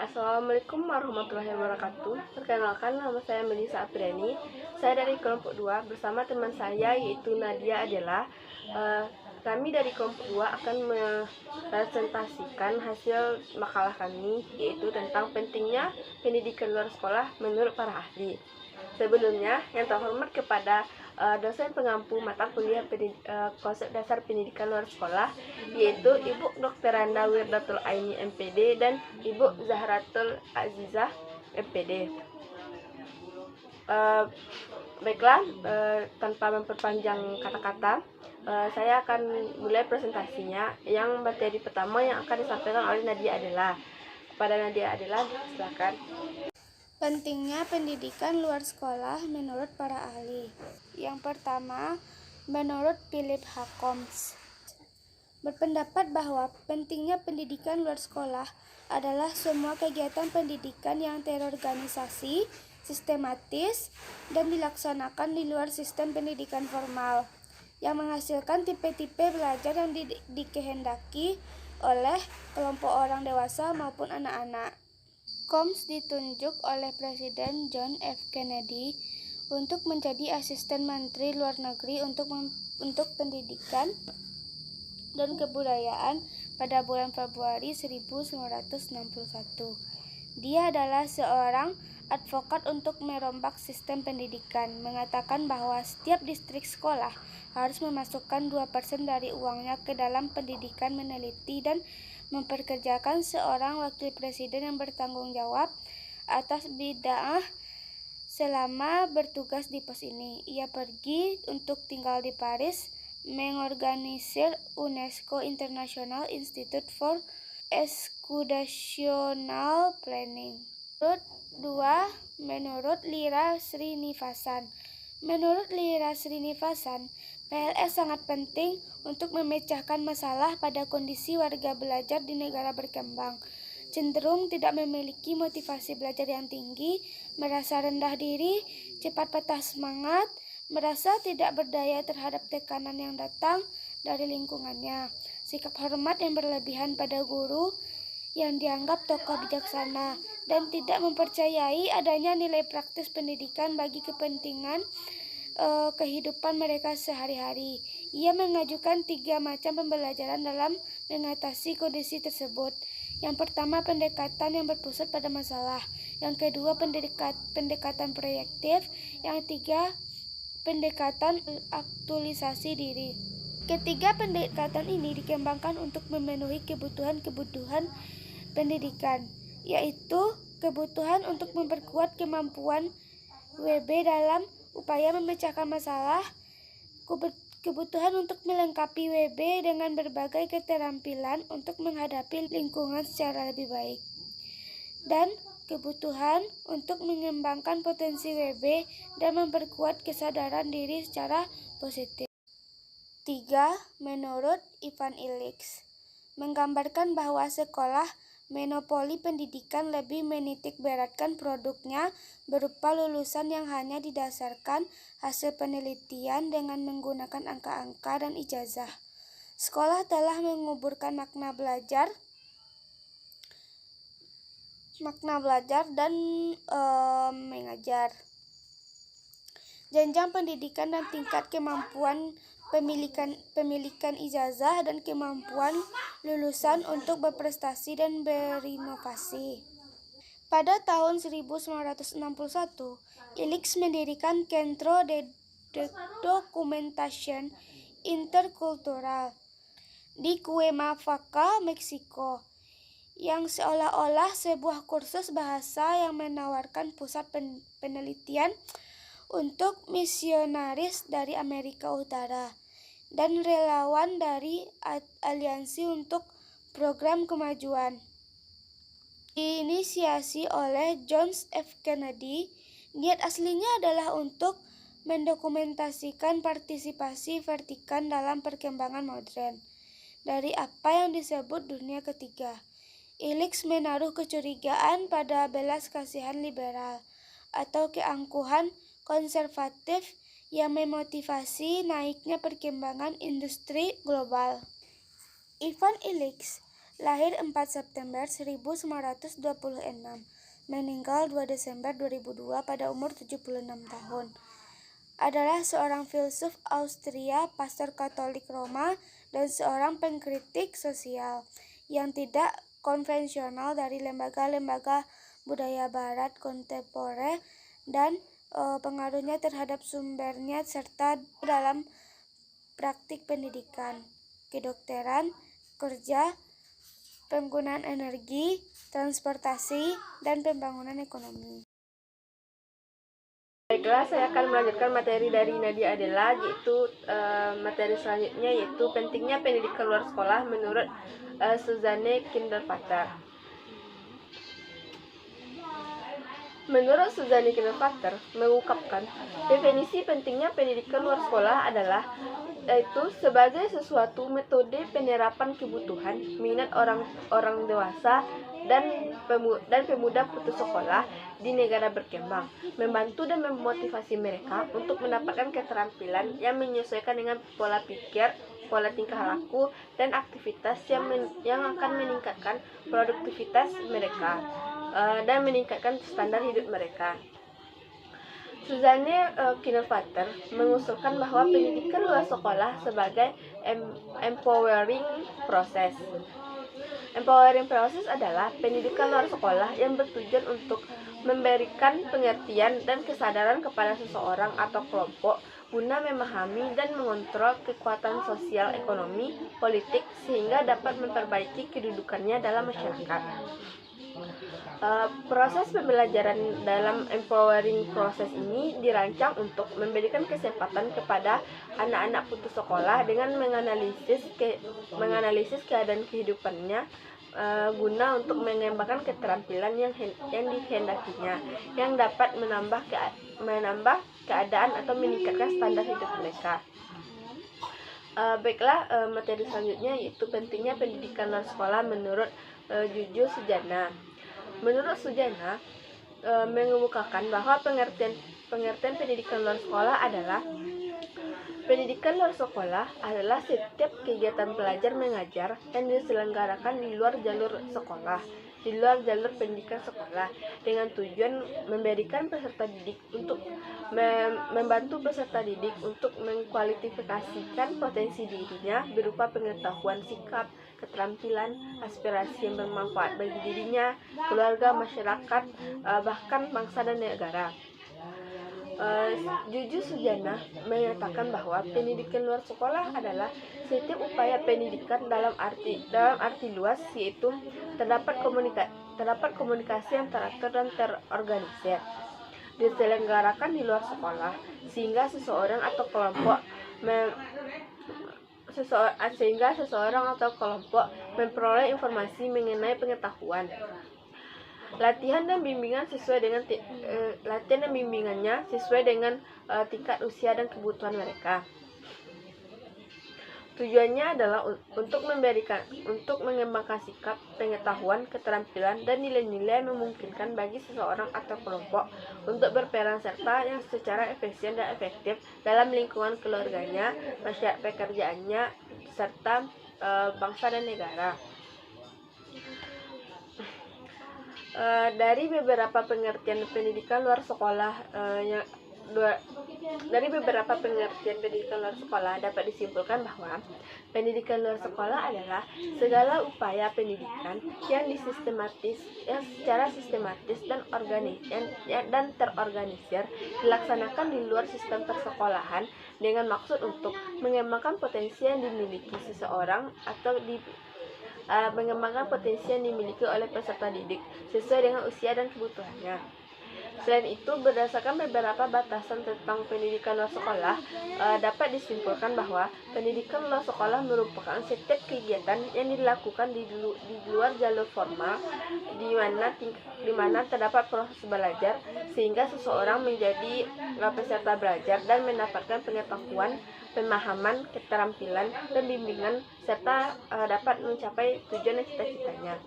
Assalamualaikum warahmatullahi wabarakatuh. Perkenalkan, nama saya Melisa Apriani. Saya dari kelompok 2 bersama teman saya yaitu Nadia adalah kami dari kelompok 2 akan mepresentasikan hasil makalah kami, yaitu tentang pentingnya pendidikan luar sekolah menurut para ahli. Sebelumnya, yang terhormat kepada dosen pengampu mata kuliah konsep dasar pendidikan luar sekolah, yaitu Ibu Dr. Randa Wirdatul Aini MPD dan Ibu Zahratul Azizah MPD. Baiklah, tanpa memperpanjang kata-kata, saya akan mulai presentasinya. Yang materi pertama yang akan disampaikan oleh Nadia adalah, silakan. Pentingnya pendidikan luar sekolah menurut para ahli. Yang pertama, menurut Philip H. Combs, berpendapat bahwa pentingnya pendidikan luar sekolah adalah semua kegiatan pendidikan yang terorganisasi, sistematis, dan dilaksanakan di luar sistem pendidikan formal, yang menghasilkan tipe-tipe belajar yang dikehendaki oleh kelompok orang dewasa maupun anak-anak. Combs ditunjuk oleh Presiden John F. Kennedy untuk menjadi asisten Menteri Luar Negeri untuk pendidikan dan kebudayaan pada bulan Februari 1961. Dia adalah seorang advokat untuk merombak sistem pendidikan, mengatakan bahwa setiap distrik sekolah harus memasukkan 2% dari uangnya ke dalam pendidikan, meneliti dan memperkerjakan seorang wakil presiden yang bertanggung jawab atas bid'ah selama bertugas di pos ini. Ia pergi untuk tinggal di Paris, mengorganisir UNESCO International Institute for Educational Planning. Menurut Lira Srinivasan. Menurut Lira Srinivasan, PLS sangat penting untuk memecahkan masalah pada kondisi warga belajar di negara berkembang, cenderung tidak memiliki motivasi belajar yang tinggi, merasa rendah diri, cepat patah semangat, merasa tidak berdaya terhadap tekanan yang datang dari lingkungannya, sikap hormat yang berlebihan pada guru yang dianggap tokoh bijaksana, dan tidak mempercayai adanya nilai praktis pendidikan bagi kepentingan kehidupan mereka sehari-hari. Ia mengajukan 3 macam pembelajaran dalam mengatasi kondisi tersebut. Yang pertama, pendekatan yang berpusat pada masalah. Yang kedua, pendekatan proyektif. Yang ketiga, pendekatan aktualisasi diri. Ketiga pendekatan ini dikembangkan untuk memenuhi kebutuhan pendidikan, yaitu kebutuhan untuk memperkuat kemampuan WB dalam upaya memecahkan masalah, kebutuhan untuk melengkapi WB dengan berbagai keterampilan untuk menghadapi lingkungan secara lebih baik, dan kebutuhan untuk mengembangkan potensi WB dan memperkuat kesadaran diri secara positif. 3. Menurut Ivan Illich, menggambarkan bahwa sekolah monopoli pendidikan lebih menitikberatkan produknya berupa lulusan yang hanya didasarkan hasil penelitian dengan menggunakan angka-angka dan ijazah. Sekolah telah menguburkan makna belajar dan mengajar. Jenjang pendidikan dan tingkat kemampuan pemilikan ijazah dan kemampuan lulusan untuk berprestasi dan berinovasi. Pada tahun 1961, Illich mendirikan Centro de Documentación Intercultural di Cuernavaca, Meksiko, yang seolah-olah sebuah kursus bahasa yang menawarkan pusat penelitian untuk misionaris dari Amerika Utara dan relawan dari Aliansi untuk Program Kemajuan. Diinisiasi oleh John F. Kennedy, niat aslinya adalah untuk mendokumentasikan partisipasi vertikal dalam perkembangan modern dari apa yang disebut dunia ketiga. Illich menaruh kecurigaan pada belas kasihan liberal atau keangkuhan konservatif yang memotivasi naiknya perkembangan industri global. Ivan Illich Lahir 4 September 1926, meninggal 2 Desember 2002 pada umur 76 tahun. Adalah seorang filsuf Austria, pastor Katolik Roma, dan seorang pengkritik sosial yang tidak konvensional dari lembaga-lembaga budaya barat kontemporer dan pengaruhnya terhadap sumbernya serta dalam praktik pendidikan, kedokteran, kerja, penggunaan energi, transportasi, dan pembangunan ekonomi. Baiklah, saya akan melanjutkan materi dari Nadia Adela, yaitu materi selanjutnya yaitu pentingnya pendidikan luar sekolah menurut Suzanne Kindervater. Menurut Suzanne Kindervater mengungkapkan, definisi pentingnya pendidikan luar sekolah adalah yaitu sebagai sesuatu metode penerapan kebutuhan, minat orang dewasa dan pemuda putus sekolah di negara berkembang, membantu dan memotivasi mereka untuk mendapatkan keterampilan yang menyesuaikan dengan pola pikir, pola tingkah laku, dan aktivitas yang akan meningkatkan produktivitas mereka dan meningkatkan standar hidup mereka. Suzanne Kindervater mengusulkan bahwa pendidikan luar sekolah sebagai empowering process. Empowering process adalah pendidikan luar sekolah yang bertujuan untuk memberikan pengertian dan kesadaran kepada seseorang atau kelompok guna memahami dan mengontrol kekuatan sosial, ekonomi, politik sehingga dapat memperbaiki kedudukannya dalam masyarakat. Proses pembelajaran dalam empowering proses ini dirancang untuk memberikan kesempatan kepada anak-anak putus sekolah dengan menganalisis keadaan kehidupannya guna untuk mengembangkan keterampilan yang dikehendakinya, yang dapat menambah keadaan atau meningkatkan standar hidup mereka. Baiklah, materi selanjutnya yaitu pentingnya pendidikan luar sekolah menurut Juju Sujana. Menurut Sujana, mengemukakan bahwa pengertian pendidikan luar sekolah adalah pendidikan luar sekolah adalah setiap kegiatan belajar mengajar yang diselenggarakan di luar jalur sekolah, di luar jalur pendidikan sekolah, dengan tujuan memberikan peserta didik untuk membantu peserta didik untuk mengkualifikasikan potensi dirinya berupa pengetahuan, sikap, keterampilan, aspirasi yang bermanfaat bagi dirinya, keluarga, masyarakat, bahkan bangsa dan negara. Juju Sujana menyatakan bahwa pendidikan luar sekolah adalah setiap upaya pendidikan dalam arti luas, yaitu terdapat komunikasi yang teratur dan terorganisir diselenggarakan di luar sekolah sehingga seseorang atau kelompok memperoleh informasi mengenai pengetahuan. Latihan dan bimbingannya sesuai dengan tingkat usia dan kebutuhan mereka. Tujuannya adalah untuk mengembangkan sikap, pengetahuan, keterampilan, dan nilai-nilai yang memungkinkan bagi seseorang atau kelompok untuk berperan serta yang secara efisien dan efektif dalam lingkungan keluarganya, masyarakat pekerjaannya, serta bangsa dan negara. Dari beberapa pengertian pendidikan luar sekolah dapat disimpulkan bahwa pendidikan luar sekolah adalah segala upaya pendidikan yang secara sistematis dan terorganisir dilaksanakan di luar sistem persekolahan dengan maksud untuk mengembangkan potensi yang dimiliki seseorang atau mengembangkan potensi yang dimiliki oleh peserta didik sesuai dengan usia dan kebutuhannya. Selain itu, berdasarkan beberapa batasan tentang pendidikan luar sekolah, dapat disimpulkan bahwa pendidikan luar sekolah merupakan setiap kegiatan yang dilakukan di luar jalur formal, di mana terdapat proses belajar sehingga seseorang menjadi peserta belajar dan mendapatkan pengetahuan, pemahaman, keterampilan, dan bimbingan serta dapat mencapai tujuan dan cita-citanya.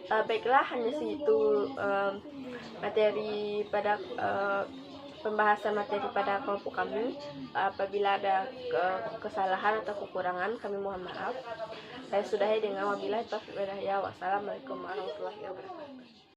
Baiklah, hanya segitu materi pada pembahasan materi pada kelompok kami. Apabila ada kesalahan atau kekurangan, kami mohon maaf. Saya sudahi dengan wabillahi taufiq wal hidayah. Wassalamualaikum warahmatullahi wabarakatuh.